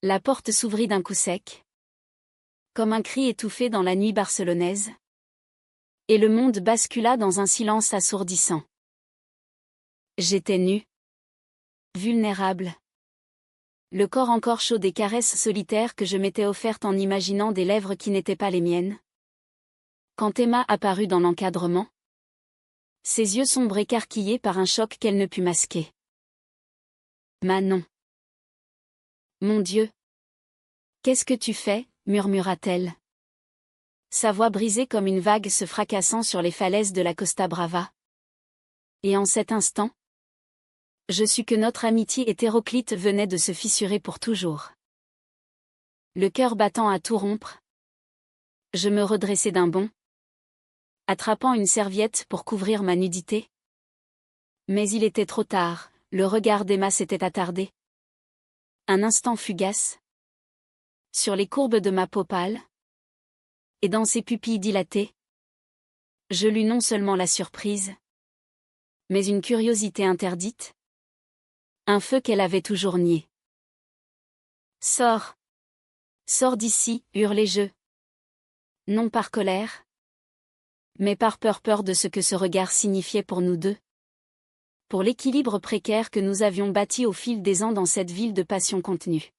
La porte s'ouvrit d'un coup sec, comme un cri étouffé dans la nuit barcelonaise. Et le monde bascula dans un silence assourdissant. J'étais nue, vulnérable. Le corps encore chaud des caresses solitaires que je m'étais offertes en imaginant des lèvres qui n'étaient pas les miennes. Quand Emma apparut dans l'encadrement, ses yeux sombres écarquillés par un choc qu'elle ne put masquer. Manon. Mon Dieu. Qu'est-ce que tu fais, murmura-t-elle. Sa voix brisée comme une vague se fracassant sur les falaises de la Costa Brava. Et en cet instant, je sus que notre amitié hétéroclite venait de se fissurer pour toujours. Le cœur battant à tout rompre, je me redressai d'un bond, attrapant une serviette pour couvrir ma nudité. Mais il était trop tard, le regard d'Emma s'était attardé. Un instant fugace, sur les courbes de ma peau pâle, et dans ses pupilles dilatées, je lus non seulement la surprise, mais une curiosité interdite. Un feu qu'elle avait toujours nié. Sors! Sors d'ici, hurlai-je. Non par colère, mais par peur de ce que ce regard signifiait pour nous deux. Pour l'équilibre précaire que nous avions bâti au fil des ans dans cette ville de passion contenue.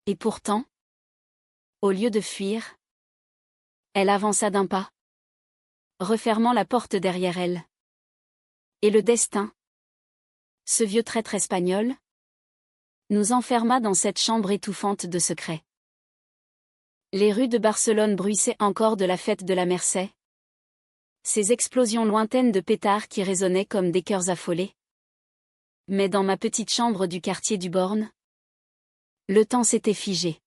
Et pourtant, au lieu de fuir, elle avança d'un pas, refermant la porte derrière elle. Et le destin, ce vieux traître espagnol, nous enferma dans cette chambre étouffante de secrets. Les rues de Barcelone bruissaient encore de la fête de la Mercè. Ces explosions lointaines de pétards qui résonnaient comme des cœurs affolés. Mais dans ma petite chambre du quartier du Born, le temps s'était figé.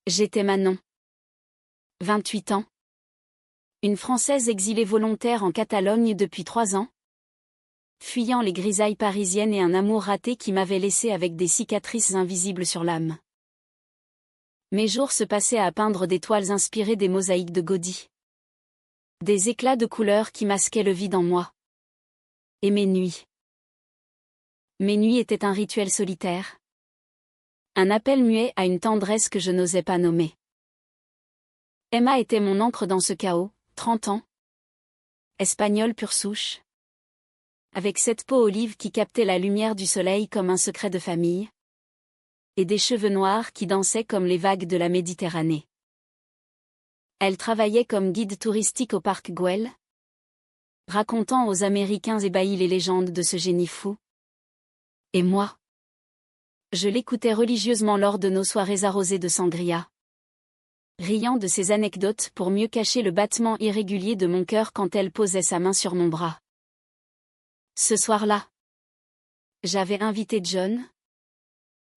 J'étais Manon. 28 ans. Une Française exilée volontaire en Catalogne depuis 3 ans. Fuyant les grisailles parisiennes et un amour raté qui m'avait laissé avec des cicatrices invisibles sur l'âme. Mes jours se passaient à peindre des toiles inspirées des mosaïques de Gaudí. Des éclats de couleurs qui masquaient le vide en moi. Et mes nuits. Mes nuits étaient un rituel solitaire. Un appel muet à une tendresse que je n'osais pas nommer. Emma était mon encre dans ce chaos, 30 ans. Espagnole pure souche. Avec cette peau olive qui captait la lumière du soleil comme un secret de famille. Et des cheveux noirs qui dansaient comme les vagues de la Méditerranée. Elle travaillait comme guide touristique au parc Güell, racontant aux Américains ébahis les légendes de ce génie fou. Et moi, je l'écoutais religieusement lors de nos soirées arrosées de sangria, riant de ses anecdotes pour mieux cacher le battement irrégulier de mon cœur quand elle posait sa main sur mon bras. Ce soir-là, j'avais invité John,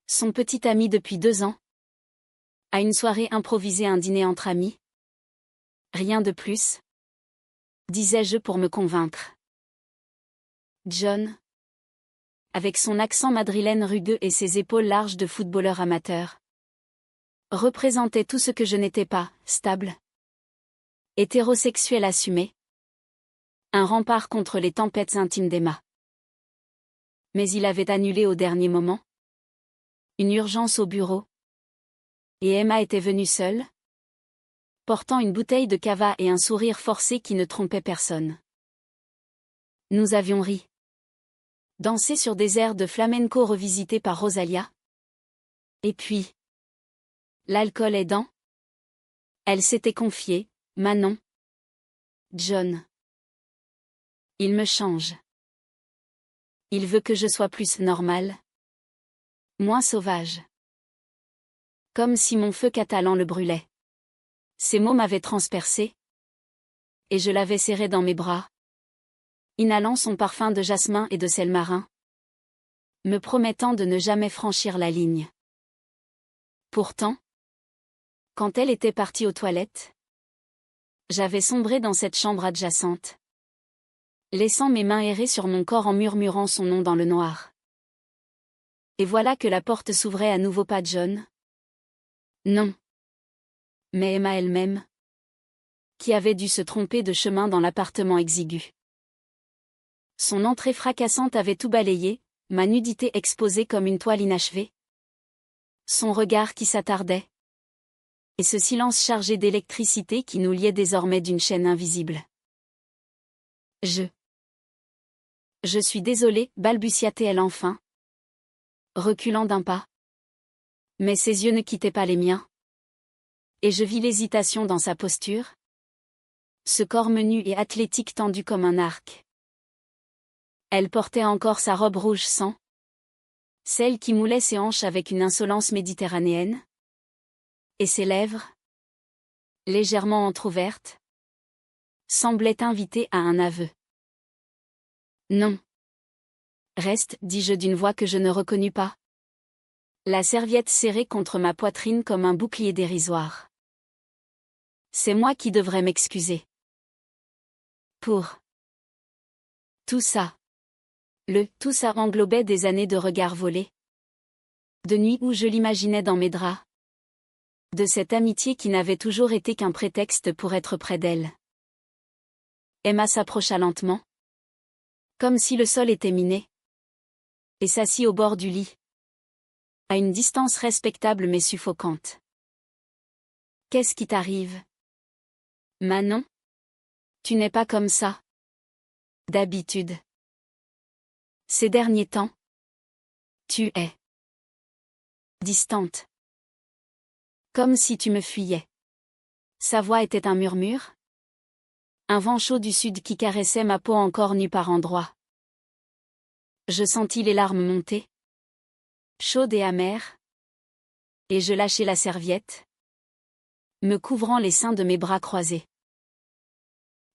son petit ami depuis 2 ans, à une soirée improvisée, un dîner entre amis. Rien de plus, disais-je pour me convaincre. John, avec son accent madrilène rugueux et ses épaules larges de footballeur amateur, représentait tout ce que je n'étais pas, stable, hétérosexuel assumé, un rempart contre les tempêtes intimes d'Emma. Mais il avait annulé au dernier moment une urgence au bureau, et Emma était venue seule, portant une bouteille de cava et un sourire forcé qui ne trompait personne. Nous avions ri, dansé sur des airs de flamenco revisités par Rosalia. Et puis, l'alcool aidant, elle s'était confiée, Manon. John. Il me change. Il veut que je sois plus normale, moins sauvage. Comme si mon feu catalan le brûlait. Ces mots m'avaient transpercé, et je l'avais serré dans mes bras, inhalant son parfum de jasmin et de sel marin, me promettant de ne jamais franchir la ligne. Pourtant, quand elle était partie aux toilettes, j'avais sombré dans cette chambre adjacente, laissant mes mains errer sur mon corps en murmurant son nom dans le noir. Et voilà que la porte s'ouvrait à nouveau, pas John. Non. Mais Emma elle-même, qui avait dû se tromper de chemin dans l'appartement exigu. Son entrée fracassante avait tout balayé, ma nudité exposée comme une toile inachevée. Son regard qui s'attardait. Et ce silence chargé d'électricité qui nous liait désormais d'une chaîne invisible. Je suis désolée, balbutia-t-elle enfin, reculant d'un pas. Mais ses yeux ne quittaient pas les miens. Et je vis l'hésitation dans sa posture. Ce corps menu et athlétique tendu comme un arc. Elle portait encore sa robe rouge sang. Celle qui moulait ses hanches avec une insolence méditerranéenne. Et ses lèvres, légèrement entr'ouvertes, semblaient inviter à un aveu. Non. Reste, dis-je d'une voix que je ne reconnus pas. La serviette serrée contre ma poitrine comme un bouclier dérisoire. C'est moi qui devrais m'excuser. Pour tout ça. Tout ça englobait des années de regards volés. De nuits où je l'imaginais dans mes draps. De cette amitié qui n'avait toujours été qu'un prétexte pour être près d'elle. Emma s'approcha lentement. Comme si le sol était miné. Et s'assit au bord du lit. À une distance respectable mais suffocante. Qu'est-ce qui t'arrive? Manon? Tu n'es pas comme ça. D'habitude. Ces derniers temps. Tu es. Distante. Comme si tu me fuyais. Sa voix était un murmure. Un vent chaud du sud qui caressait ma peau encore nue par endroits. Je sentis les larmes monter. Chaudes et amères. Et je lâchai la serviette. Me couvrant les seins de mes bras croisés.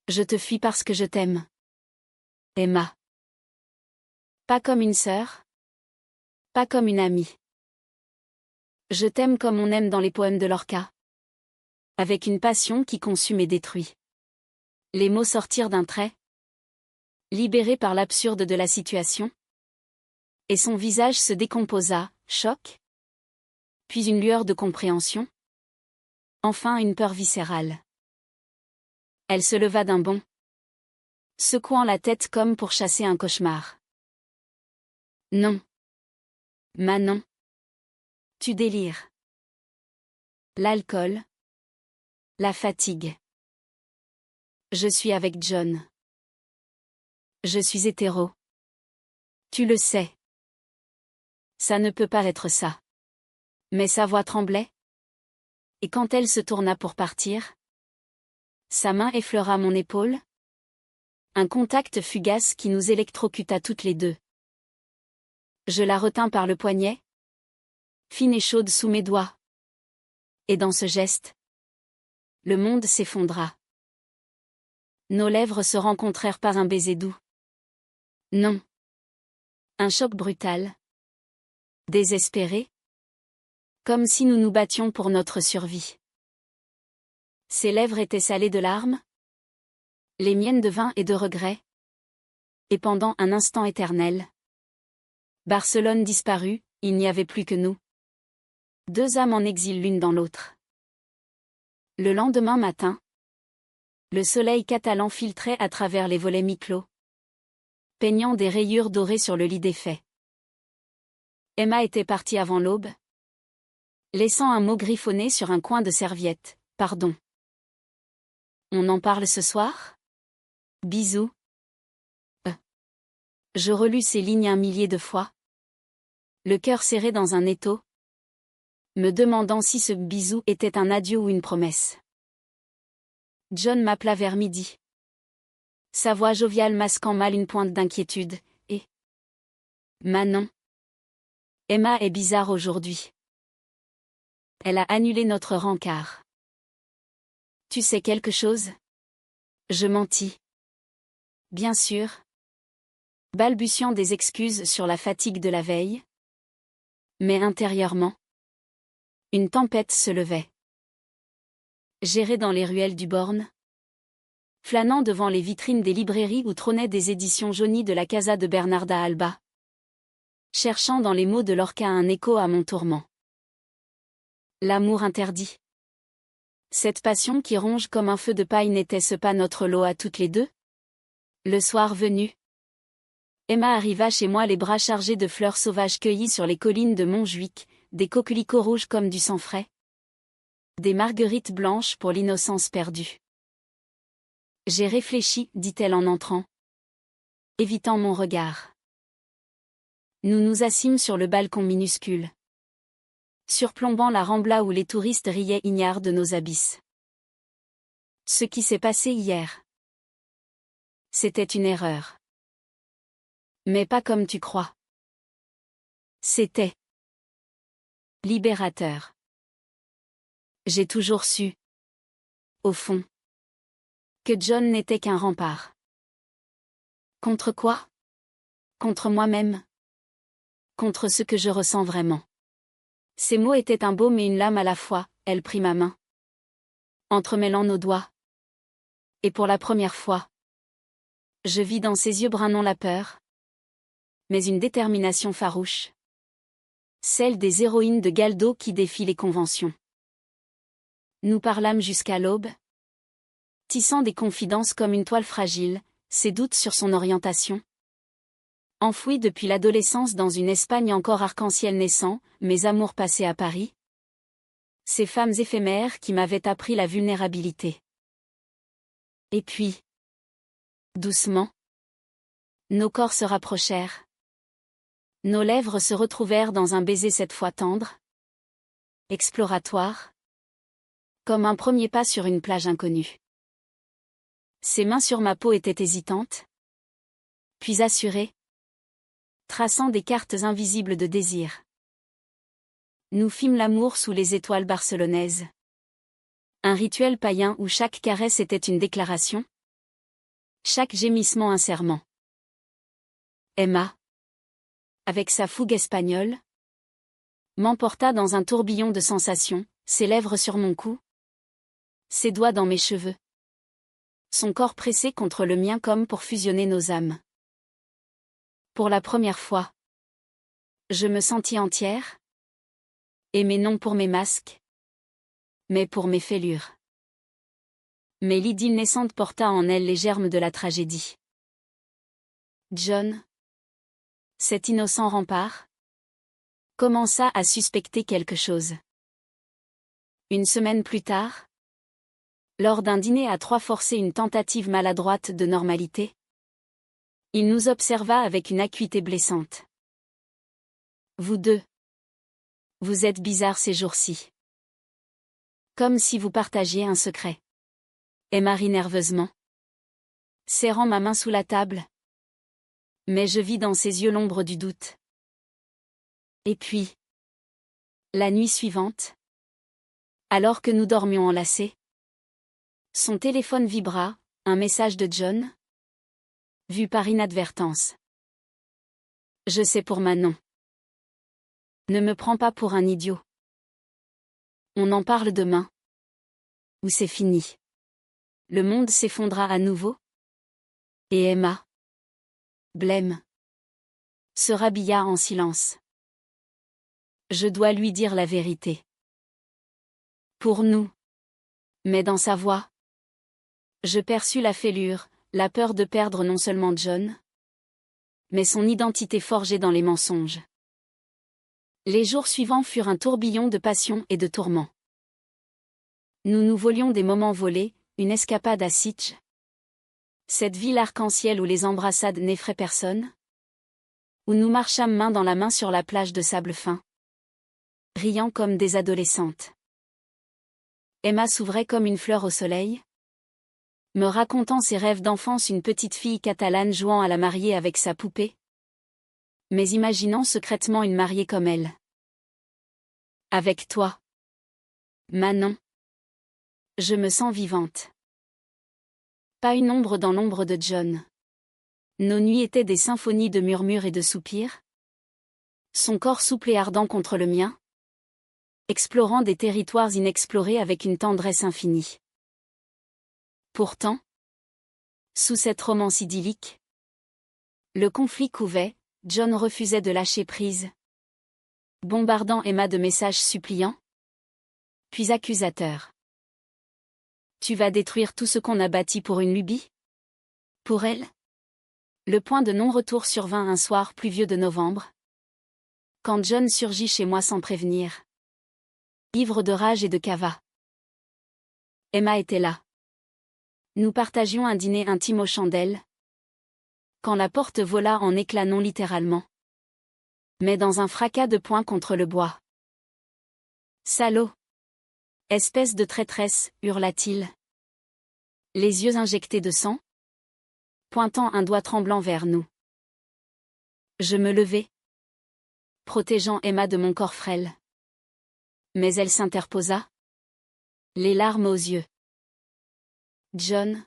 Je te fuis parce que je t'aime. Emma. Pas comme une sœur. Pas comme une amie. Je t'aime comme on aime dans les poèmes de Lorca. Avec une passion qui consume et détruit. Les mots sortirent d'un trait. Libérés par l'absurde de la situation. Et son visage se décomposa, choc. Puis une lueur de compréhension. Enfin une peur viscérale. Elle se leva d'un bond. Secouant la tête comme pour chasser un cauchemar. Non. Manon. Tu délires. L'alcool. La fatigue. Je suis avec John. Je suis hétéro. Tu le sais. Ça ne peut pas être ça. Mais sa voix tremblait. Et quand elle se tourna pour partir, sa main effleura mon épaule. Un contact fugace qui nous électrocuta toutes les deux. Je la retins par le poignet. Fine et chaude sous mes doigts. Et dans ce geste, le monde s'effondra. Nos lèvres se rencontrèrent par un baiser doux. Non. Un choc brutal. Désespéré. Comme si nous nous battions pour notre survie. Ses lèvres étaient salées de larmes. Les miennes de vin et de regret. Et pendant un instant éternel. Barcelone disparut, il n'y avait plus que nous. Deux âmes en exil l'une dans l'autre. Le lendemain matin, le soleil catalan filtrait à travers les volets mi-clos, peignant des rayures dorées sur le lit défait. Emma était partie avant l'aube, laissant un mot griffonné sur un coin de serviette. Pardon. On en parle ce soir? Bisous. Je relus ces lignes un millier de fois. Le cœur serré dans un étau. Me demandant si ce bisou était un adieu ou une promesse. John m'appela vers midi. Sa voix joviale masquant mal une pointe d'inquiétude, et... Manon. Emma est bizarre aujourd'hui. Elle a annulé notre rencard. Tu sais quelque chose? Je mentis. Bien sûr. Balbutiant des excuses sur la fatigue de la veille. Mais intérieurement, une tempête se levait. J'errais dans les ruelles du Born. Flânant devant les vitrines des librairies où trônaient des éditions jaunies de la Casa de Bernarda Alba. Cherchant dans les mots de Lorca un écho à mon tourment. L'amour interdit. Cette passion qui ronge comme un feu de paille n'était-ce pas notre lot à toutes les deux? Le soir venu, Emma arriva chez moi les bras chargés de fleurs sauvages cueillies sur les collines de Montjuic, des coquelicots rouges comme du sang frais. Des marguerites blanches pour l'innocence perdue. J'ai réfléchi, dit-elle en entrant, évitant mon regard. Nous nous assîmes sur le balcon minuscule, surplombant la Rambla où les touristes riaient ignares de nos abysses. Ce qui s'est passé hier, c'était une erreur. Mais pas comme tu crois. C'était libérateur. J'ai toujours su, au fond, que John n'était qu'un rempart. Contre quoi? Contre moi-même. Contre ce que je ressens vraiment. Ces mots étaient un baume et une lame à la fois. Elle prit ma main, entremêlant nos doigts. Et pour la première fois, je vis dans ses yeux bruns non la peur, mais une détermination farouche. Celle des héroïnes de Galdo qui défient les conventions. Nous parlâmes jusqu'à l'aube, tissant des confidences comme une toile fragile, ses doutes sur son orientation. Enfouis depuis l'adolescence dans une Espagne encore arc-en-ciel naissant, mes amours passés à Paris. Ces femmes éphémères qui m'avaient appris la vulnérabilité. Et puis, doucement, nos corps se rapprochèrent. Nos lèvres se retrouvèrent dans un baiser cette fois tendre, exploratoire, comme un premier pas sur une plage inconnue. Ses mains sur ma peau étaient hésitantes, puis assurées, traçant des cartes invisibles de désir. Nous fîmes l'amour sous les étoiles barcelonaises. Un rituel païen où chaque caresse était une déclaration, chaque gémissement un serment. Emma, avec sa fougue espagnole, m'emporta dans un tourbillon de sensations, ses lèvres sur mon cou, ses doigts dans mes cheveux, son corps pressé contre le mien comme pour fusionner nos âmes. Pour la première fois, je me sentis entière, aimée non pour mes masques, mais pour mes fêlures. Mais l'idylle naissante porta en elle les germes de la tragédie. John, cet innocent rempart, commença à suspecter quelque chose. Une semaine plus tard, lors d'un dîner à trois forcé une tentative maladroite de normalité, il nous observa avec une acuité blessante. Vous deux, vous êtes bizarres ces jours-ci. Comme si vous partagiez un secret. Emma rit nerveusement, serrant ma main sous la table. Mais je vis dans ses yeux l'ombre du doute. Et puis, la nuit suivante, alors que nous dormions enlacés, son téléphone vibra, un message de John, vu par inadvertance. Je sais pour Manon. Ne me prends pas pour un idiot. On en parle demain. Ou c'est fini. Le monde s'effondra à nouveau. Et Emma, blême, se rhabilla en silence. Je dois lui dire la vérité. Pour nous. Mais dans sa voix, je perçus la fêlure, la peur de perdre non seulement John, mais son identité forgée dans les mensonges. Les jours suivants furent un tourbillon de passion et de tourments. Nous nous volions des moments volés, une escapade à Sitges. Cette ville arc-en-ciel où les embrassades n'effraient personne. Où nous marchâmes main dans la main sur la plage de sable fin. Riant comme des adolescentes. Emma s'ouvrait comme une fleur au soleil. Me racontant ses rêves d'enfance, une petite fille catalane jouant à la mariée avec sa poupée. Mais imaginant secrètement une mariée comme elle. Avec toi, Manon. Je me sens vivante. Pas une ombre dans l'ombre de John. Nos nuits étaient des symphonies de murmures et de soupirs. Son corps souple et ardent contre le mien. Explorant des territoires inexplorés avec une tendresse infinie. Pourtant, sous cette romance idyllique, le conflit couvait, John refusait de lâcher prise. Bombardant Emma de messages suppliants, puis accusateurs. Tu vas détruire tout ce qu'on a bâti pour une lubie? Pour elle? Le point de non-retour survint un soir pluvieux de novembre. quand John surgit chez moi sans prévenir. Ivre de rage et de cava. Emma était là. Nous partagions un dîner intime aux chandelles. Quand la porte vola en éclats, non littéralement, mais dans un fracas de poing contre le bois. Salaud! Espèce de traîtresse, hurla-t-il. Les yeux injectés de sang, pointant un doigt tremblant vers nous. Je me levai, protégeant Emma de mon corps frêle. Mais elle s'interposa, les larmes aux yeux. John,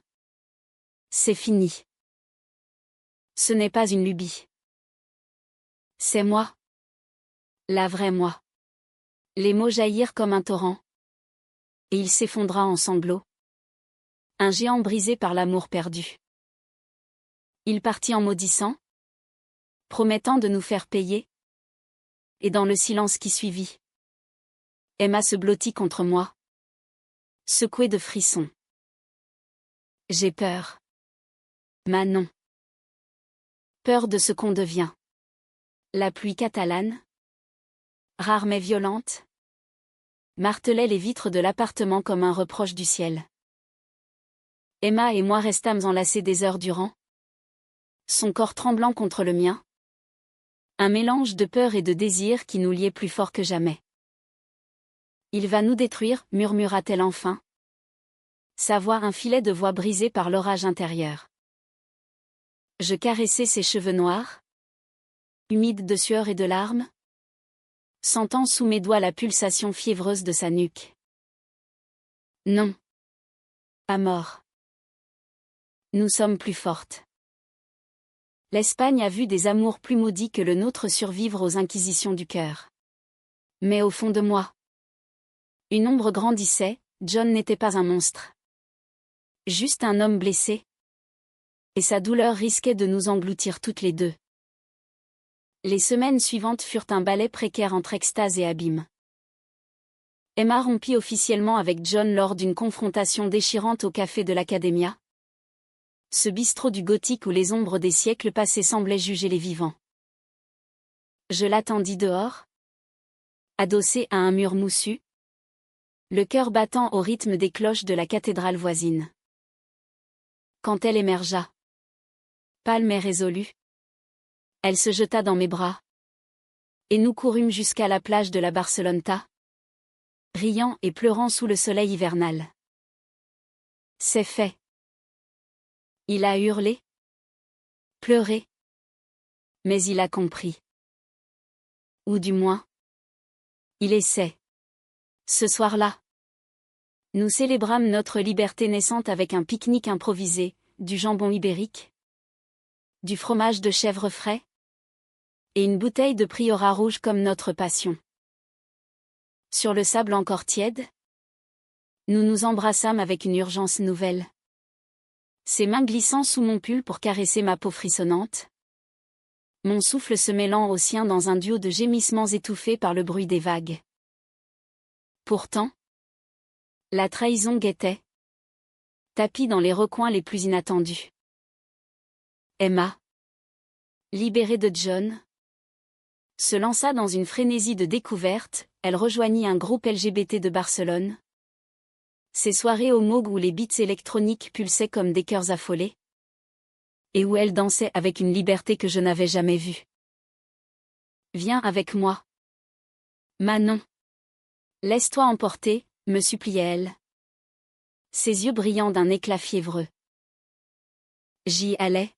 c'est fini. Ce n'est pas une lubie. C'est moi. La vraie moi. Les mots jaillirent comme un torrent. Et il s'effondra en sanglots. Un géant brisé par l'amour perdu. Il partit en maudissant, promettant de nous faire payer. Et dans le silence qui suivit, Emma se blottit contre moi, secouée de frissons. J'ai peur. Manon. Peur de ce qu'on devient. La pluie catalane, rare mais violente, martelait les vitres de l'appartement comme un reproche du ciel. Emma et moi restâmes enlacés des heures durant, son corps tremblant contre le mien. Un mélange de peur et de désir qui nous liait plus fort que jamais. Il va nous détruire, murmura-t-elle enfin. Sa voix un filet de voix brisé par l'orage intérieur. Je caressai ses cheveux noirs, humides de sueur et de larmes, sentant sous mes doigts la pulsation fiévreuse de sa nuque. Non. À mort. Nous sommes plus fortes. L'Espagne a vu des amours plus maudits que le nôtre survivre aux inquisitions du cœur. Mais au fond de moi, une ombre grandissait. John n'était pas un monstre. Juste un homme blessé. Et sa douleur risquait de nous engloutir toutes les deux. Les semaines suivantes furent un balai précaire entre extase et abîme. Emma rompit officiellement avec John lors d'une confrontation déchirante au café de l'Academia. Ce bistrot du gothique où les ombres des siècles passés semblaient juger les vivants. Je l'attendis dehors, adossé à un mur moussu, le cœur battant au rythme des cloches de la cathédrale voisine. Quand elle émergea, pâle mais résolue, elle se jeta dans mes bras, et nous courûmes jusqu'à la plage de la Barceloneta, riant et pleurant sous le soleil hivernal. C'est fait. Il a hurlé, pleuré, mais il a compris. Ou du moins, il essaie. Ce soir-là, nous célébrâmes notre liberté naissante avec un pique-nique improvisé, du jambon ibérique, du fromage de chèvre frais, et une bouteille de Priorat rouge comme notre passion. Sur le sable encore tiède, nous nous embrassâmes avec une urgence nouvelle. Ses mains glissant sous mon pull pour caresser ma peau frissonnante. Mon souffle se mêlant au sien dans un duo de gémissements étouffés par le bruit des vagues. Pourtant, la trahison guettait, tapie dans les recoins les plus inattendus. Emma, libérée de John, se lança dans une frénésie de découverte. Elle rejoignit un groupe LGBT de Barcelone. Ces soirées au Moog où les beats électroniques pulsaient comme des cœurs affolés. Et où elle dansait avec une liberté que je n'avais jamais vue. Viens avec moi. Manon. Laisse-toi emporter, me suppliait-elle. Ses yeux brillants d'un éclat fiévreux. J'y allais.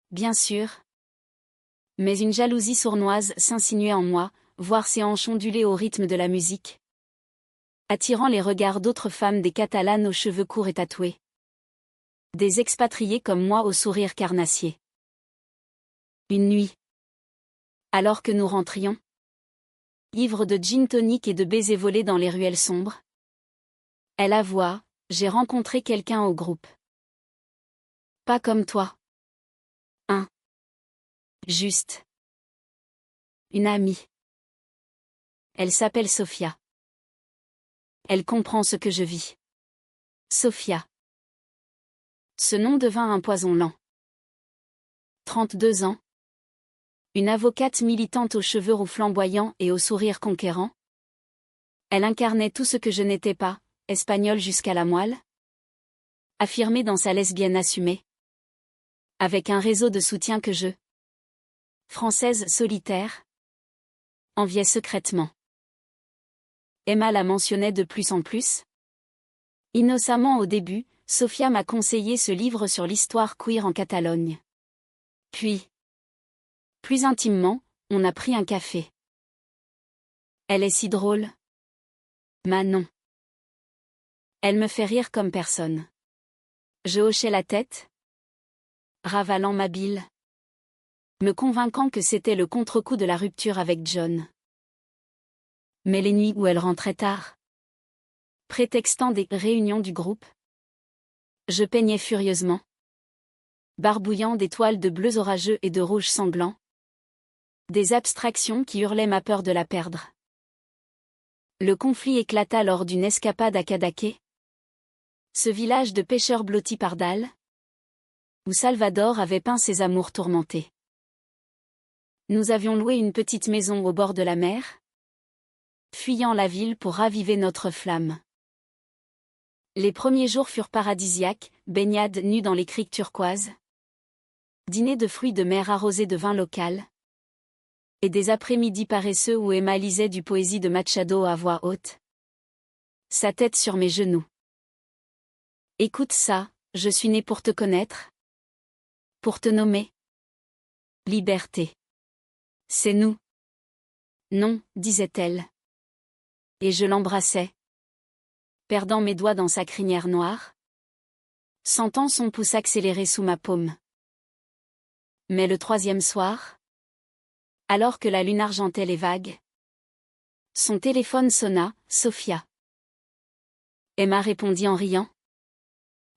Bien sûr. Mais une jalousie sournoise s'insinuait en moi, voir ses hanches onduler au rythme de la musique, attirant les regards d'autres femmes, des Catalanes aux cheveux courts et tatoués. Des expatriés comme moi au sourire carnassier. Une nuit. Alors que nous rentrions, ivres de gin tonic et de baisers volés dans les ruelles sombres, elle avoua, j'ai rencontré quelqu'un au groupe. Pas comme toi. Juste. Une amie. Elle s'appelle Sophia. Elle comprend ce que je vis. Sophia. Ce nom devint un poison lent. 32 ans. Une avocate militante aux cheveux roux flamboyants et au sourire conquérant. Elle incarnait tout ce que je n'étais pas, espagnole jusqu'à la moelle. Affirmée dans sa lesbienne assumée. Avec un réseau de soutien que je, française solitaire, enviait secrètement. Emma la mentionnait de plus en plus. Innocemment au début, Sofia m'a conseillé ce livre sur l'histoire queer en Catalogne. Puis, plus intimement, on a pris un café. Elle est si drôle. Manon. Elle me fait rire comme personne. Je hochais la tête, ravalant ma bile, me convainquant que c'était le contre-coup de la rupture avec John. Mais les nuits où elle rentrait tard, prétextant des réunions du groupe, je peignais furieusement, barbouillant des toiles de bleus orageux et de rouges sanglants, des abstractions qui hurlaient ma peur de la perdre. Le conflit éclata lors d'une escapade à Cadaqués, ce village de pêcheurs blottis par dalles, où Salvador avait peint ses amours tourmentés. Nous avions loué une petite maison au bord de la mer, fuyant la ville pour raviver notre flamme. Les premiers jours furent paradisiaques, baignades nues dans les criques turquoises, dîner de fruits de mer arrosés de vin local, et des après-midi paresseux où Emma lisait du poésie de Machado à voix haute, sa tête sur mes genoux. Écoute ça, je suis née pour te connaître, pour te nommer. Liberté. C'est nous. Non, disait-elle. Et je l'embrassais, perdant mes doigts dans sa crinière noire, sentant son pouce accélérer sous ma paume. Mais le troisième soir, alors que la lune argentait les vagues, son téléphone sonna, Sofia. Emma répondit en riant,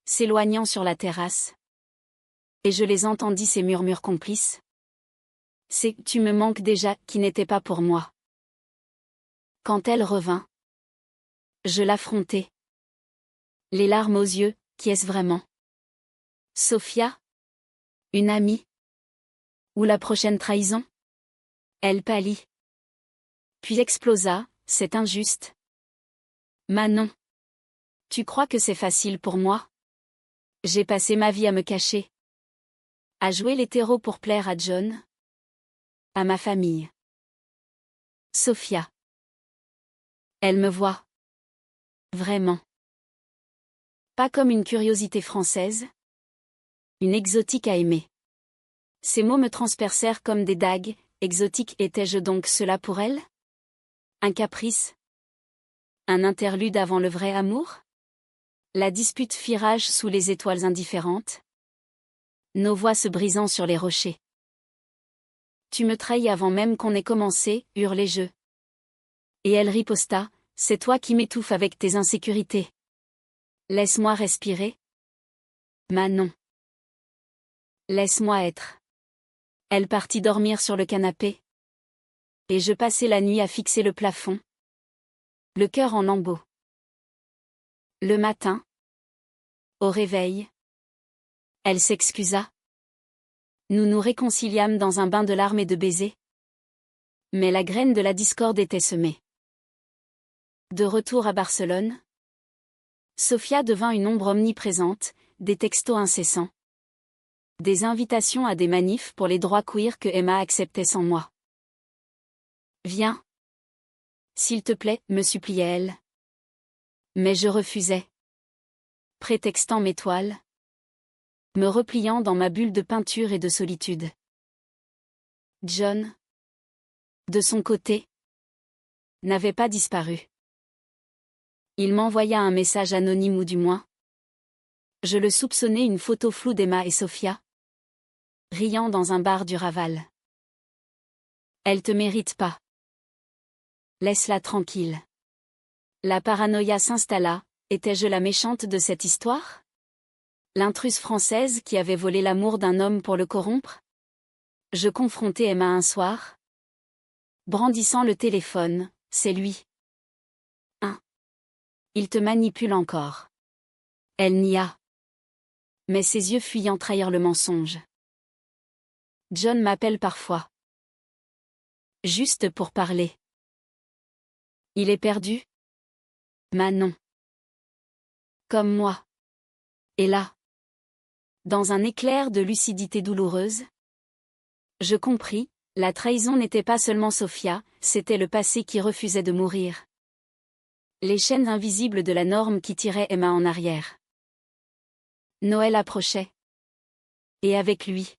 s'éloignant sur la terrasse. Et je les entendis ces murmures complices. C'est « tu me manques déjà » qui n'était pas pour moi. Quand elle revint, je l'affrontai. Les larmes aux yeux, qui est-ce vraiment? Sofia? Une amie? Ou la prochaine trahison? Elle pâlit. Puis explosa, c'est injuste. Manon. Tu crois que c'est facile pour moi? J'ai passé ma vie à me cacher. À jouer l'hétéro pour plaire à John. À ma famille. Sofia. Elle me voit. Vraiment. Pas comme une curiosité française. Une exotique à aimer. Ces mots me transpercèrent comme des dagues. Exotique étais-je donc cela pour elle? Un caprice? Un interlude avant le vrai amour? La dispute fit rage sous les étoiles indifférentes. Nos voix se brisant sur les rochers. Tu me trahis avant même qu'on ait commencé, hurlai-je. Et elle riposta, c'est toi qui m'étouffes avec tes insécurités. Laisse-moi respirer. Manon. Laisse-moi être. Elle partit dormir sur le canapé. Et je passai la nuit à fixer le plafond. Le cœur en lambeaux. Le matin, au réveil, elle s'excusa. Nous nous réconciliâmes dans un bain de larmes et de baisers. Mais la graine de la discorde était semée. De retour à Barcelone, Sofia devint une ombre omniprésente, des textos incessants. Des invitations à des manifs pour les droits queer que Emma acceptait sans moi. Viens. S'il te plaît, me suppliait-elle. Mais je refusais. Prétextant mes toiles. Me repliant dans ma bulle de peinture et de solitude. John, de son côté, n'avait pas disparu. Il m'envoya un message anonyme ou du moins. Je le soupçonnais une photo floue d'Emma et Sofia, riant dans un bar du Raval. Elle te mérite pas. Laisse-la tranquille. La paranoïa s'installa, étais-je la méchante de cette histoire? L'intruse française qui avait volé l'amour d'un homme pour le corrompre? Je confrontai Emma un soir. Brandissant le téléphone, c'est lui. Il te manipule encore. Elle nia. Mais ses yeux fuyants trahirent le mensonge. John m'appelle parfois. Juste pour parler. Il est perdu? Manon. Comme moi. Et là. Dans un éclair de lucidité douloureuse. Je compris, la trahison n'était pas seulement Sophia, c'était le passé qui refusait de mourir. Les chaînes invisibles de la norme qui tiraient Emma en arrière. Noël approchait. Et avec lui.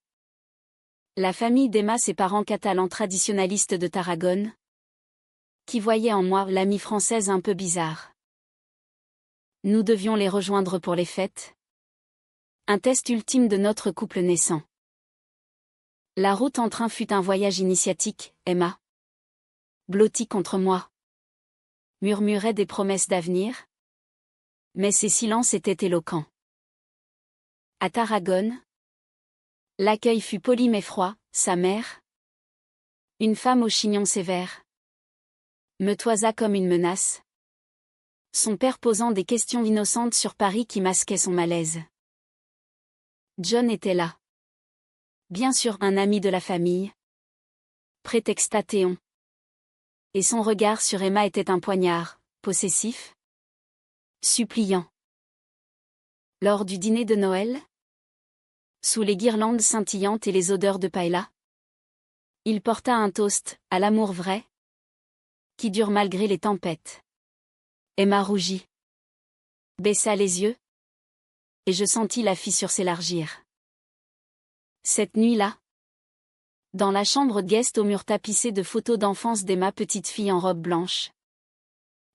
La famille d'Emma, ses parents catalans traditionnalistes de Tarragone. Qui voyaient en moi l'amie française un peu bizarre. Nous devions les rejoindre pour les fêtes. Un test ultime de notre couple naissant. La route en train fut un voyage initiatique, Emma. Blottie contre moi. Murmurait des promesses d'avenir. Mais ses silences étaient éloquents. À Tarragone. L'accueil fut poli mais froid, sa mère. Une femme au chignon sévère. Me toisa comme une menace. Son père posant des questions innocentes sur Paris qui masquaient son malaise. John était là. Bien sûr un ami de la famille. Prétexta Théon. Et son regard sur Emma était un poignard, possessif. Suppliant. Lors du dîner de Noël. Sous les guirlandes scintillantes et les odeurs de paella. Il porta un toast, à l'amour vrai. Qui dure malgré les tempêtes. Emma rougit. Baissa les yeux. Et je sentis la fissure s'élargir. Cette nuit-là. Dans la chambre de guest au mur tapissé de photos d'enfance d'Emma, petite fille en robe blanche.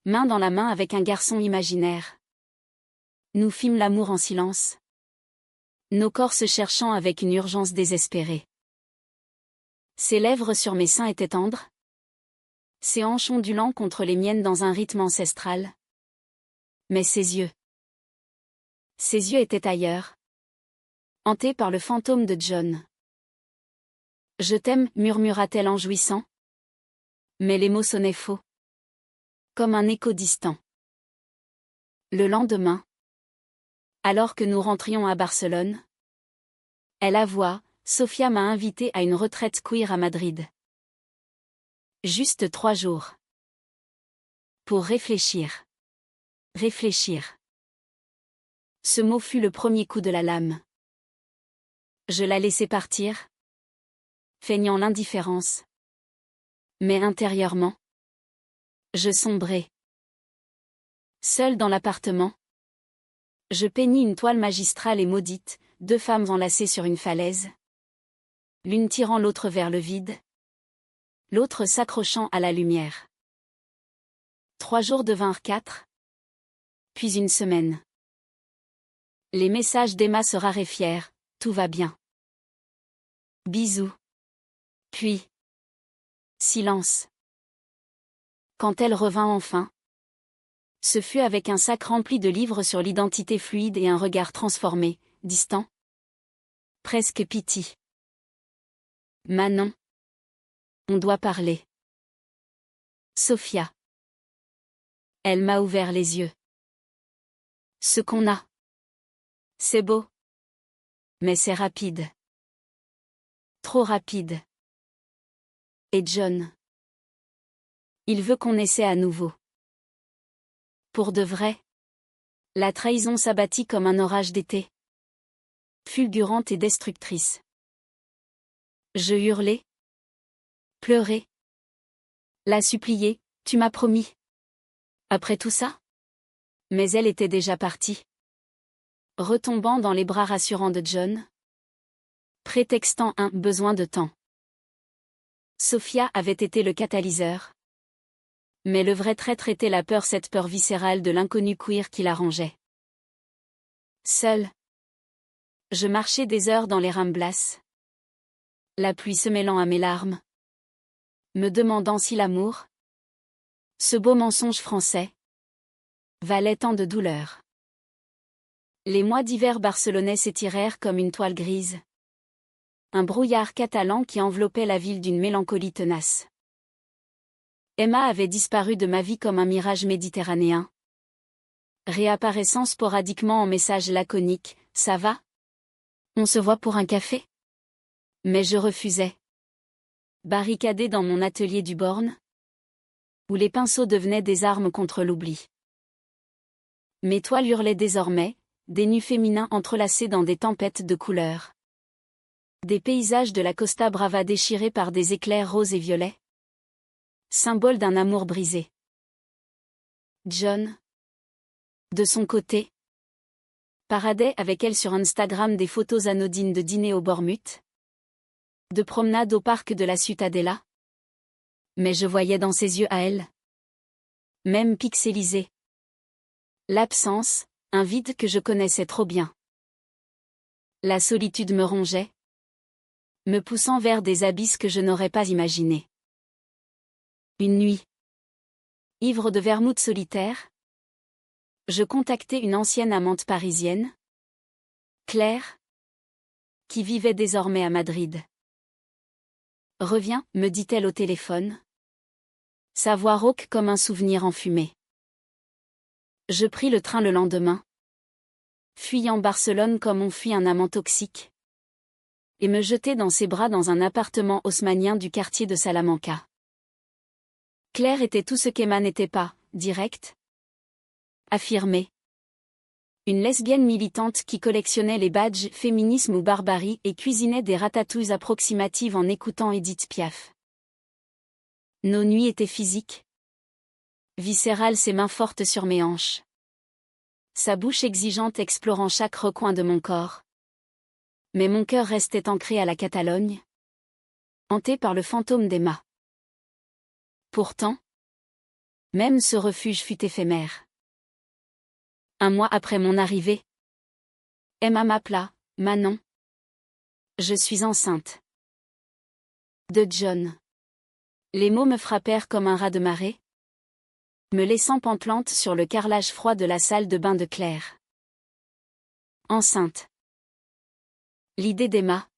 Main dans la main avec un garçon imaginaire. Nous fîmes l'amour en silence. Nos corps se cherchant avec une urgence désespérée. Ses lèvres sur mes seins étaient tendres. Ses hanches ondulant contre les miennes dans un rythme ancestral. Mais ses yeux. Ses yeux étaient ailleurs. Hantés par le fantôme de John. Je t'aime, murmura-t-elle en jouissant. Mais les mots sonnaient faux. Comme un écho distant. Le lendemain. Alors que nous rentrions à Barcelone. Elle avoua, Sophia m'a invité à une retraite queer à Madrid. Juste 3 jours. Pour réfléchir. Réfléchir. Ce mot fut le premier coup de la lame. Je la laissai partir. Feignant l'indifférence. Mais intérieurement. Je sombrai. Seule dans l'appartement. Je peignis une toile magistrale et maudite, 2 femmes enlacées sur une falaise. L'une tirant l'autre vers le vide. L'autre s'accrochant à la lumière. 3 jours devinrent 4. Puis une semaine. Les messages d'Emma se raréfièrent, tout va bien. Bisous. Puis. Silence. Quand elle revint enfin. Ce fut avec un sac rempli de livres sur l'identité fluide et un regard transformé, distant. Presque pitié. Manon. On doit parler. Sophia. Elle m'a ouvert les yeux. Ce qu'on a. C'est beau. Mais c'est rapide. Trop rapide. Et John. Il veut qu'on essaie à nouveau. Pour de vrai. La trahison s'abattit comme un orage d'été. Fulgurante et destructrice. Je hurlai. Pleurai. La suppliai, tu m'as promis. Après tout ça? Mais elle était déjà partie. Retombant dans les bras rassurants de John. Prétextant un besoin de temps. Sophia avait été le catalyseur. Mais le vrai traître était la peur, cette peur viscérale de l'inconnu queer qui l'arrangeait. Seule. Je marchais des heures dans les Ramblas. La pluie se mêlant à mes larmes. Me demandant si l'amour, ce beau mensonge français, valait tant de douleur. Les mois d'hiver barcelonais s'étirèrent comme une toile grise. Un brouillard catalan qui enveloppait la ville d'une mélancolie tenace. Emma avait disparu de ma vie comme un mirage méditerranéen. Réapparaissant sporadiquement en messages laconiques, ça va? On se voit pour un café? Mais je refusais. barricadée dans mon atelier du Born, où les pinceaux devenaient des armes contre l'oubli. Mes toiles hurlaient désormais, des nus féminins entrelacés dans des tempêtes de couleurs. Des paysages de la Costa Brava déchirés par des éclairs roses et violets. Symbole d'un amour brisé. John, de son côté, paradait avec elle sur Instagram des photos anodines de dîner au Bormut, de promenade au parc de la Ciutadella. Mais je voyais dans ses yeux à elle, même pixelisés, l'absence, un vide que je connaissais trop bien. La solitude me rongeait, me poussant vers des abysses que je n'aurais pas imaginés. Une nuit, ivre de vermouth solitaire, je contactai une ancienne amante parisienne, Claire, qui vivait désormais à Madrid. « Reviens, me dit-elle au téléphone. » Sa voix rauque comme un souvenir enfumé. Je pris le train le lendemain, fuyant Barcelone comme on fuit un amant toxique, et me jetai dans ses bras dans un appartement haussmannien du quartier de Salamanca. Claire était tout ce qu'Emma n'était pas, directe, affirmée. Une lesbienne militante qui collectionnait les badges féminisme ou barbarie et cuisinait des ratatouilles approximatives en écoutant Édith Piaf. Nos nuits étaient physiques. Viscérales, ses mains fortes sur mes hanches. Sa bouche exigeante explorant chaque recoin de mon corps. Mais mon cœur restait ancré à la Catalogne, hanté par le fantôme d'Emma. Pourtant, même ce refuge fut éphémère. Un mois après mon arrivée, Emma m'appela, « Manon. Je suis enceinte. » De John. Les mots me frappèrent comme un raz de marée, me laissant pantelante sur le carrelage froid de la salle de bain de Claire. Enceinte. L'idée d'Emma.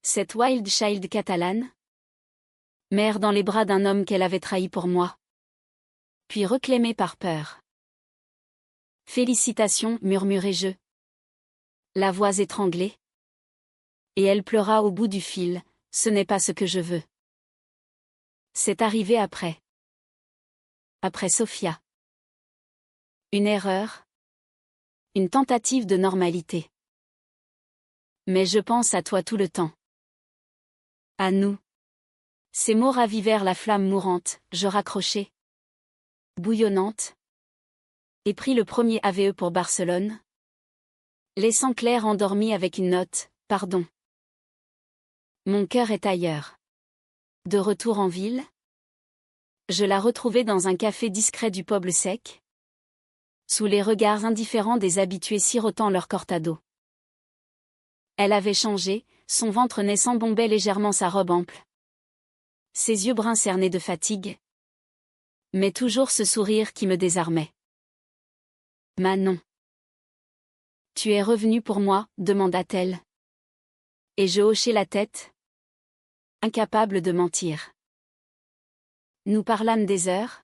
Cette wild child catalane. Mère dans les bras d'un homme qu'elle avait trahi pour moi. Puis reclaimée par peur. Félicitations, murmurai-je. La voix étranglée. Et elle pleura au bout du fil, ce n'est pas ce que je veux. C'est arrivé après. Après Sophia. Une erreur. Une tentative de normalité. Mais je pense à toi tout le temps. À nous. Ces mots ravivèrent la flamme mourante, je raccrochai. Bouillonnante. Et pris le premier AVE pour Barcelone. Laissant Claire endormie avec une note, « Pardon. Mon cœur est ailleurs. » De retour en ville, je la retrouvai dans un café discret du Poble Sec, sous les regards indifférents des habitués sirotant leur cortado. Elle avait changé, son ventre naissant bombait légèrement sa robe ample. Ses yeux bruns cernés de fatigue. Mais toujours ce sourire qui me désarmait. « Manon. Tu es revenue pour moi, demanda-t-elle. Et je hochai la tête, incapable de mentir. Nous parlâmes des heures,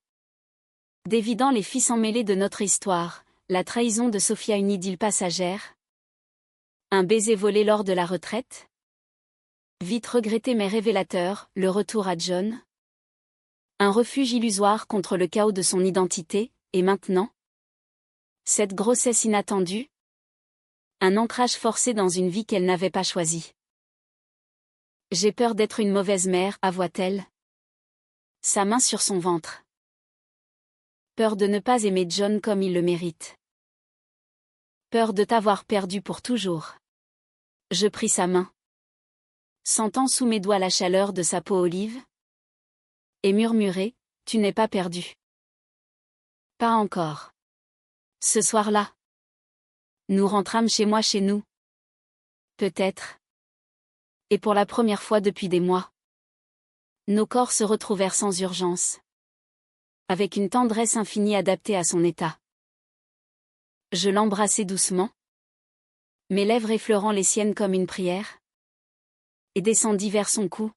dévidant les fils emmêlés de notre histoire, la trahison de Sophia, une idylle passagère, un baiser volé lors de la retraite, vite regretté mais révélateur, le retour à John, un refuge illusoire contre le chaos de son identité, et maintenant, cette grossesse inattendue, un ancrage forcé dans une vie qu'elle n'avait pas choisie. J'ai peur d'être une mauvaise mère, avoua-t-elle. Sa main sur son ventre. Peur de ne pas aimer John comme il le mérite. Peur de t'avoir perdu pour toujours. Je pris sa main, sentant sous mes doigts la chaleur de sa peau olive, et murmurai, « Tu n'es pas perdu. » Pas encore. Ce soir-là, nous rentrâmes chez nous. Peut-être. Et pour la première fois depuis des mois, nos corps se retrouvèrent sans urgence, avec une tendresse infinie adaptée à son état. Je l'embrassai doucement, mes lèvres effleurant les siennes comme une prière, et descendis vers son cou,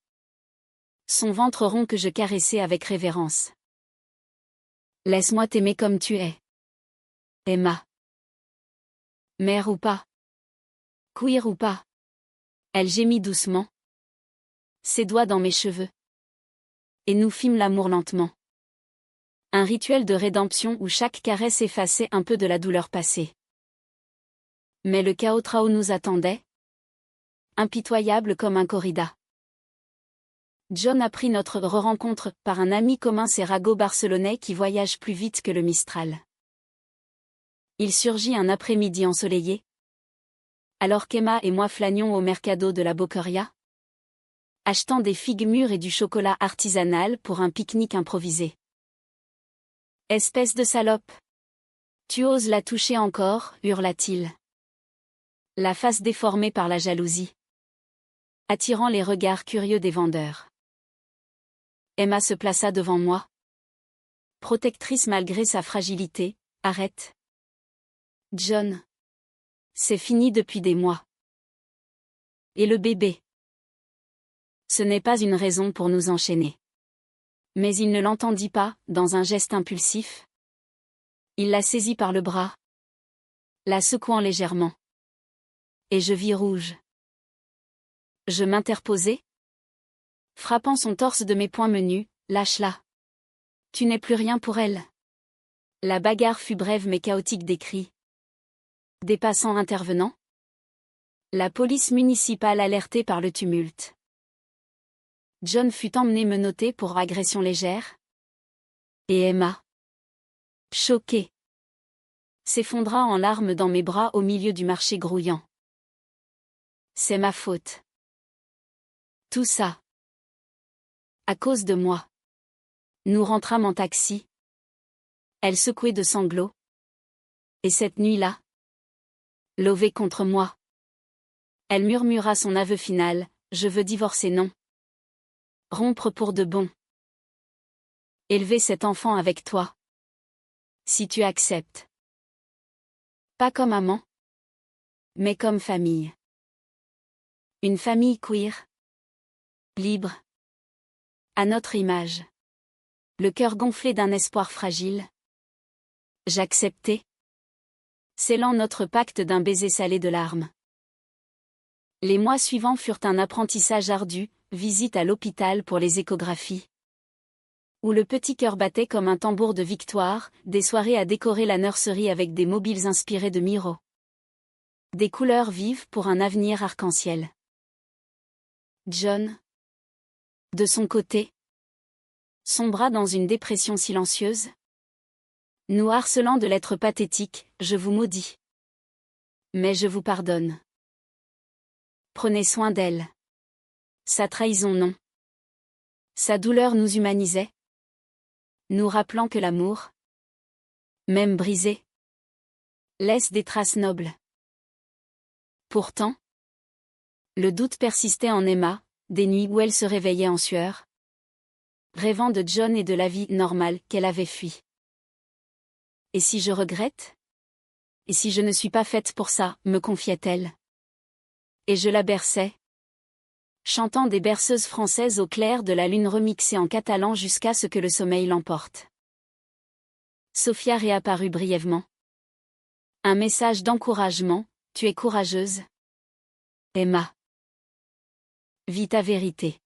son ventre rond que je caressai avec révérence. « Laisse-moi t'aimer comme tu es. Emma. » Mère ou pas. Queer ou pas. Elle gémit doucement, ses doigts dans mes cheveux. Et nous fîmes l'amour lentement. Un rituel de rédemption où chaque caresse effaçait un peu de la douleur passée. Mais le chaos Trao nous attendait, impitoyable comme un corrida. John apprit notre re-rencontre par un ami commun, ces ragots barcelonais qui voyagent plus vite que le Mistral. Il surgit un après-midi ensoleillé, alors qu'Emma et moi flânions au mercado de la Boqueria, achetant des figues mûres et du chocolat artisanal pour un pique-nique improvisé. Espèce de salope! Tu oses la toucher encore, hurla-t-il. La face déformée par la jalousie, attirant les regards curieux des vendeurs. Emma se plaça devant moi. Protectrice malgré sa fragilité. Arrête. John. C'est fini depuis des mois. Et le bébé? Ce n'est pas une raison pour nous enchaîner. Mais il ne l'entendit pas, dans un geste impulsif. Il la saisit par le bras, la secouant légèrement. Et je vis rouge. Je m'interposai, frappant son torse de mes poings menus. Lâche-la. Tu n'es plus rien pour elle. La bagarre fut brève mais chaotique. Des cris. Des passants intervenant. La police municipale alertée par le tumulte. John fut emmené menotté pour agression légère. Et Emma, choquée, s'effondra en larmes dans mes bras au milieu du marché grouillant. C'est ma faute. Tout ça. À cause de moi. Nous rentrâmes en taxi. Elle secouait de sanglots. Et cette nuit-là, levée contre moi, elle murmura son aveu final, je veux divorcer, non. Rompre pour de bon. Élever cet enfant avec toi. Si tu acceptes. Pas comme amant, mais comme famille. Une famille queer. Libre. À notre image. Le cœur gonflé d'un espoir fragile. J'acceptais. Scellant notre pacte d'un baiser salé de larmes. Les mois suivants furent un apprentissage ardu, visite à l'hôpital pour les échographies. Où le petit cœur battait comme un tambour de victoire, des soirées à décorer la nurserie avec des mobiles inspirés de Miro. Des couleurs vives pour un avenir arc-en-ciel. John, de son côté, sombra dans une dépression silencieuse. Nous harcelant de l'être pathétique, je vous maudis. Mais je vous pardonne. Prenez soin d'elle. Sa trahison non. Sa douleur nous humanisait. Nous rappelant que l'amour, même brisé, laisse des traces nobles. Pourtant, le doute persistait en Emma, des nuits où elle se réveillait en sueur, rêvant de John et de la vie normale qu'elle avait fui. Et si je regrette? Et si je ne suis pas faite pour ça, me confiait-elle. Et je la berçais, chantant des berceuses françaises au clair de la lune remixée en catalan jusqu'à ce que le sommeil l'emporte. Sophia réapparut brièvement. Un message d'encouragement, tu es courageuse. Emma. Vis ta vérité.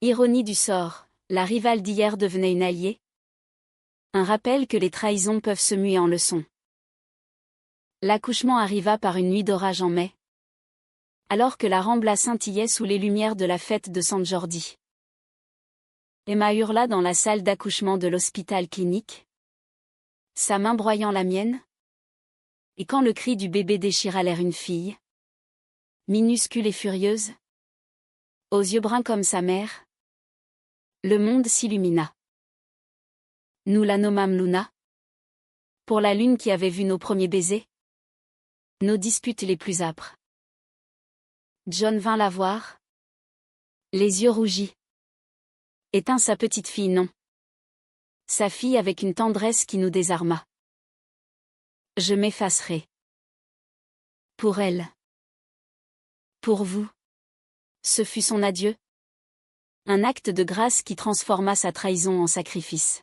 Ironie du sort, la rivale d'hier devenait une alliée. Un rappel que les trahisons peuvent se muer en leçons. L'accouchement arriva par une nuit d'orage en mai. Alors que la Rambla scintillait sous les lumières de la fête de San Jordi. Emma hurla dans la salle d'accouchement de l'hôpital clinique. Sa main broyant la mienne. Et quand le cri du bébé déchira l'air, une fille, minuscule et furieuse, aux yeux bruns comme sa mère, le monde s'illumina. Nous la nommâmes Luna. Pour la lune qui avait vu nos premiers baisers. Nos disputes les plus âpres. John vint la voir. Les yeux rougis. Éteint sa petite fille, non. Sa fille avec une tendresse qui nous désarma. Je m'effacerai. Pour elle. Pour vous. Ce fut son adieu. Un acte de grâce qui transforma sa trahison en sacrifice.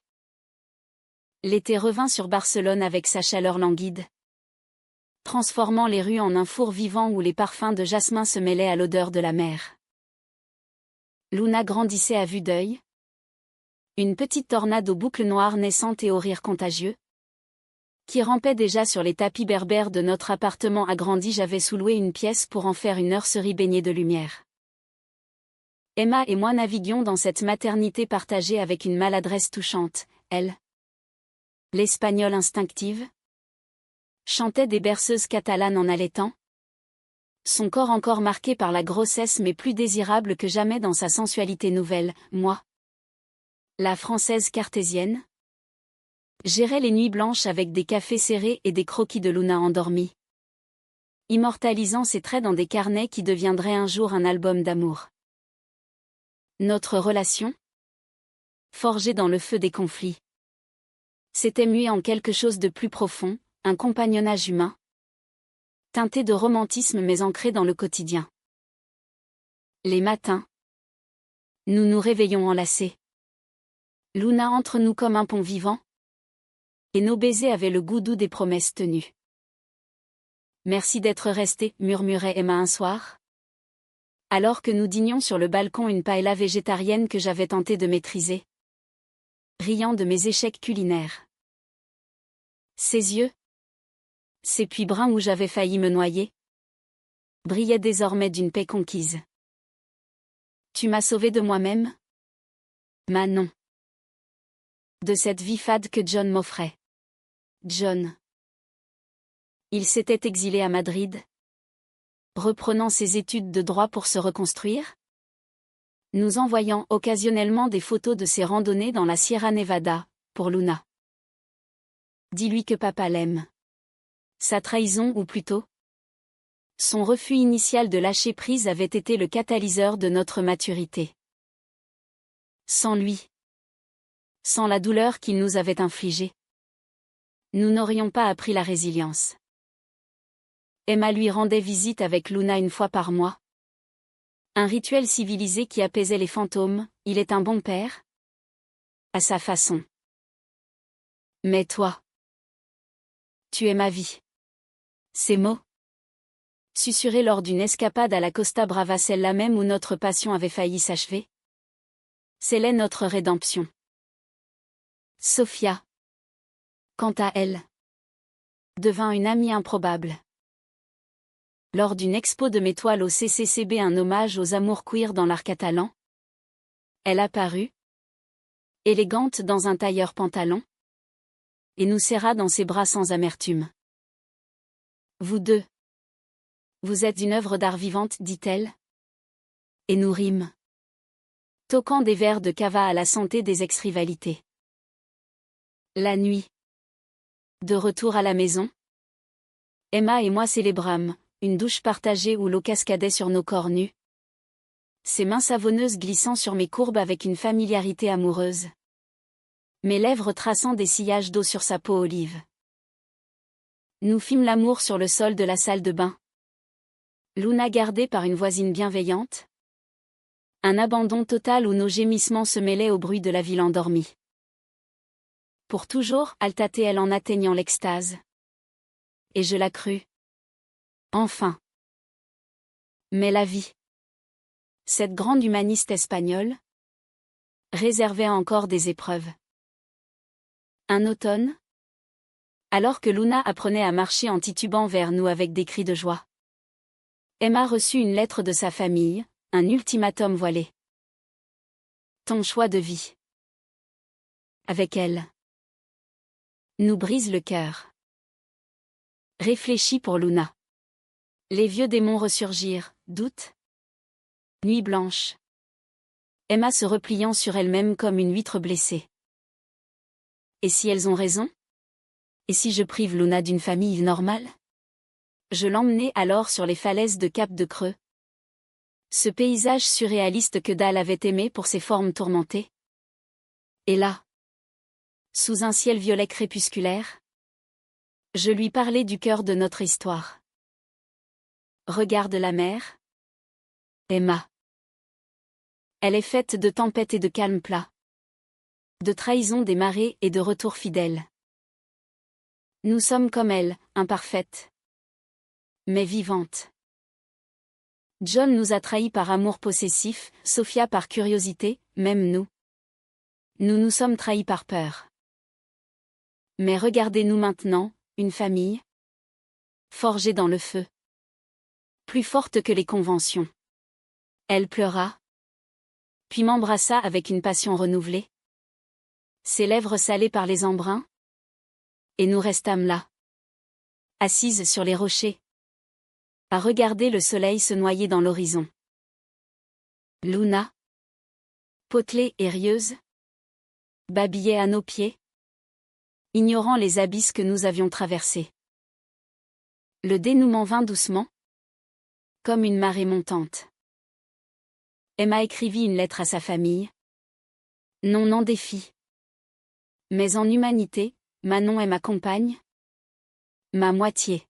L'été revint sur Barcelone avec sa chaleur languide, transformant les rues en un four vivant où les parfums de jasmin se mêlaient à l'odeur de la mer. Luna grandissait à vue d'œil. Une petite tornade aux boucles noires naissantes et au rire contagieux, qui rampait déjà sur les tapis berbères de notre appartement agrandi. J'avais sous-loué une pièce pour en faire une nurserie baignée de lumière. Emma et moi naviguions dans cette maternité partagée avec une maladresse touchante. Elle, l'espagnole instinctive, chantait des berceuses catalanes en allaitant, son corps encore marqué par la grossesse mais plus désirable que jamais dans sa sensualité nouvelle. Moi, la française cartésienne, gérait les nuits blanches avec des cafés serrés et des croquis de Luna endormie, immortalisant ses traits dans des carnets qui deviendraient un jour un album d'amour. Notre relation, forgée dans le feu des conflits, s'était muée en quelque chose de plus profond, un compagnonnage humain, teinté de romantisme mais ancré dans le quotidien. Les matins, nous nous réveillons enlacés. Luna entre nous comme un pont vivant, et nos baisers avaient le goût doux des promesses tenues. Merci d'être resté, murmurait Emma un soir, alors que nous dînions sur le balcon une paella végétarienne que j'avais tenté de maîtriser, riant de mes échecs culinaires. Ses yeux, ces puits bruns où j'avais failli me noyer, brillaient désormais d'une paix conquise. Tu m'as sauvé de moi-même? Manon. De cette vie fade que John m'offrait. John. Il s'était exilé à Madrid, reprenant ses études de droit pour se reconstruire, nous envoyant occasionnellement des photos de ses randonnées dans la Sierra Nevada, pour Luna. Dis-lui que papa l'aime. Sa trahison ou plutôt son refus initial de lâcher prise avait été le catalyseur de notre maturité. Sans lui, sans la douleur qu'il nous avait infligée, nous n'aurions pas appris la résilience. Emma lui rendait visite avec Luna une fois par mois. Un rituel civilisé qui apaisait les fantômes. Il est un bon père? À sa façon. Mais toi, tu es ma vie. Ces mots, susurrés lors d'une escapade à la Costa Brava, celle-là même où notre passion avait failli s'achever, scellaient notre rédemption. Sophia, quant à elle, devint une amie improbable. Lors d'une expo de mes toiles au CCCB, un hommage aux amours queer dans l'art catalan, elle apparut, élégante dans un tailleur pantalon, et nous serra dans ses bras sans amertume. Vous deux, vous êtes une œuvre d'art vivante, dit-elle. Et nous rîmes, toquant des verres de cava à la santé des ex-rivalités. La nuit, de retour à la maison, Emma et moi célébrâmes une douche partagée où l'eau cascadait sur nos corps nus, ses mains savonneuses glissant sur mes courbes avec une familiarité amoureuse, mes lèvres traçant des sillages d'eau sur sa peau olive. Nous fîmes l'amour sur le sol de la salle de bain. Luna gardée par une voisine bienveillante. Un abandon total où nos gémissements se mêlaient au bruit de la ville endormie. Pour toujours, altatait-elle en atteignant l'extase. Et je la crus. Enfin. Mais la vie, cette grande humaniste espagnole, réservait encore des épreuves. Un automne, alors que Luna apprenait à marcher en titubant vers nous avec des cris de joie, Emma reçut une lettre de sa famille, un ultimatum voilé. Ton choix de vie. Avec elle. Nous brise le cœur. Réfléchis pour Luna. Les vieux démons ressurgirent, doute. Nuit blanche. Emma se repliant sur elle-même comme une huître blessée. Et si elles ont raison? Et si je prive Luna d'une famille normale? Je l'emmenai alors sur les falaises de Cap de Creux. Ce paysage surréaliste que Dahl avait aimé pour ses formes tourmentées. Et là, sous un ciel violet crépusculaire, je lui parlais du cœur de notre histoire. Regarde la mer, Emma. Elle est faite de tempêtes et de calmes plats, de trahison des marées et de retours fidèles. Nous sommes comme elle, imparfaites, mais vivantes. John nous a trahis par amour possessif, Sophia par curiosité, même nous. Nous nous sommes trahis par peur. Mais regardez-nous maintenant, une famille forgée dans le feu. Plus forte que les conventions. Elle pleura. Puis m'embrassa avec une passion renouvelée. Ses lèvres salées par les embruns. Et nous restâmes là. Assises sur les rochers. À regarder le soleil se noyer dans l'horizon. Luna, potelée et rieuse, babillait à nos pieds, ignorant les abysses que nous avions traversés. Le dénouement vint doucement, comme une marée montante. Emma écrivit une lettre à sa famille. Non en défi. Mais en humanité, Manon est ma compagne, ma moitié.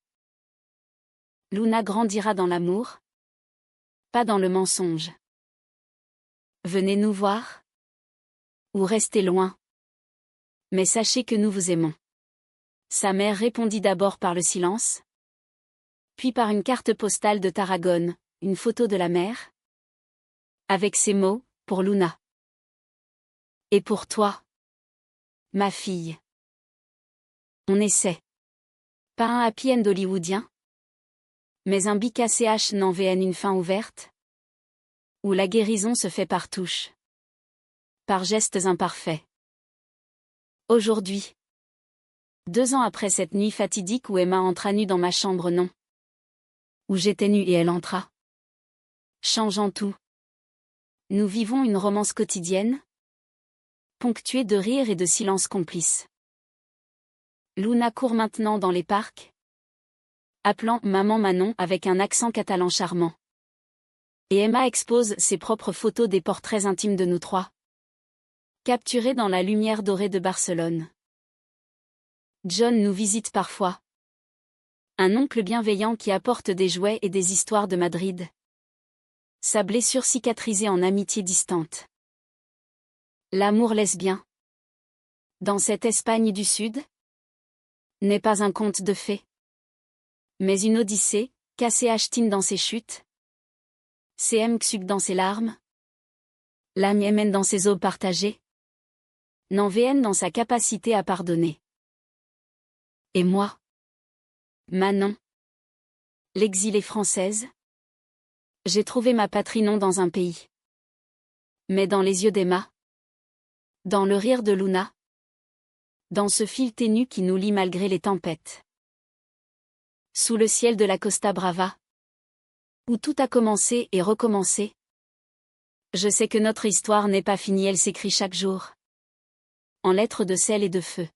Luna grandira dans l'amour, pas dans le mensonge. Venez nous voir, ou restez loin. Mais sachez que nous vous aimons. Sa mère répondit d'abord par le silence, puis par une carte postale de Tarragone, une photo de la mer, avec ces mots, pour Luna. Et pour toi, ma fille. On essaie. Pas un happy end hollywoodien, mais un BKCH n'enVN une fin ouverte, où la guérison se fait par touches, par gestes imparfaits. Aujourd'hui, 2 ans après cette nuit fatidique où Emma entra nue dans ma chambre, non. Où j'étais nue et elle entra. Changeant tout. Nous vivons une romance quotidienne, ponctuée de rires et de silences complices. Luna court maintenant dans les parcs, appelant Maman Manon avec un accent catalan charmant. Et Emma expose ses propres photos des portraits intimes de nous trois, capturés dans la lumière dorée de Barcelone. John nous visite parfois. Un oncle bienveillant qui apporte des jouets et des histoires de Madrid. Sa blessure cicatrisée en amitié distante. L'amour lesbien, dans cette Espagne du Sud, n'est pas un conte de fées, mais une odyssée, KCH dans ses chutes, CM Xug dans ses larmes, l'âme Yemen dans ses eaux partagées, NanVN dans sa capacité à pardonner. Et moi, Manon, l'exilée française, j'ai trouvé ma patrie non dans un pays, mais dans les yeux d'Emma, dans le rire de Luna, dans ce fil ténu qui nous lie malgré les tempêtes. Sous le ciel de la Costa Brava, où tout a commencé et recommencé. Je sais que notre histoire n'est pas finie, elle s'écrit chaque jour. En lettres de sel et de feu.